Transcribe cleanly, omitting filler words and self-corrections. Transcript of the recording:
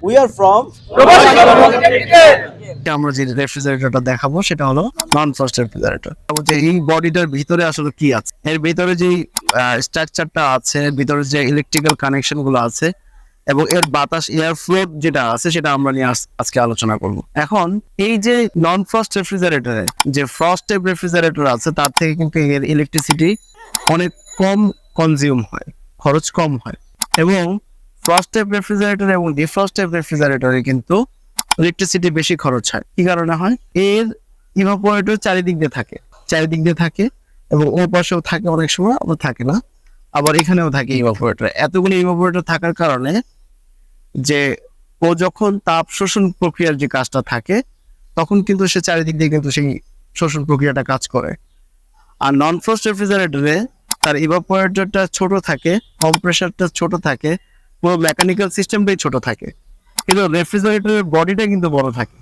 We are from আমরা যে রেফ্রিজারেটরটা দেখাবো সেটা হলো নন ফ্রস্ট রেফ্রিজারেটর। যে এই বডিটার ভিতরে আসলে কি আছে, এর ভিতরে যে স্ট্রাকচারটা আছে, ভিতরে যে ইলেকট্রিক্যাল কানেকশন গুলো আছে এবং এর বাতাস এয়ার ফ্লো যেটা আছে সেটা আমরা নিয়ে আজকে আলোচনা করব। এখন এই যে নন ফ্রস্ট রেফ্রিজারেটরে যে ফ্রস্ট টাইপ রেফ্রিজারেটর আছে তার থেকে কিন্তু এর ইলেকট্রিসিটি অনেক কম কনজিউম হয়, খরচ কম হয়। এবং ফ্রস্ট টাইপ রেফ্রিজারেটর এবং ডিফ্রস্ট টাইপ রেফ্রিজারেটরে কিন্তু ইলেকট্রিসিটি বেশি খরচ হয়। কি কারণে হয়? এর ইভাপোরেটর চারিদিক দিয়ে থাকে এবং ওর পাশেও থাকে, অনেক সময় আবার থাকে না, আবার এখানেও থাকে ইভাপোরেটর। এতগুলো ইভাপোরেটর থাকার কারণে যে ও যখন তাপ শোষণ প্রক্রিয়ার যে কাজটা থাকে তখন কিন্তু সে চারিদিক দিয়ে কিন্তু সেই শোষণ প্রক্রিয়াটা কাজ করে। আর নন ফ্রস্ট রেফ্রিজারেটরে তার ইভাপোরেটরটা ছোট থাকে, কম্প্রেসারটা ছোট থাকে, পুরো মেকানিক্যাল সিস্টেমটাই ছোট থাকে, কিন্তু রেফ্রিজারেটরের বডিটা কিন্তু বড় থাকে।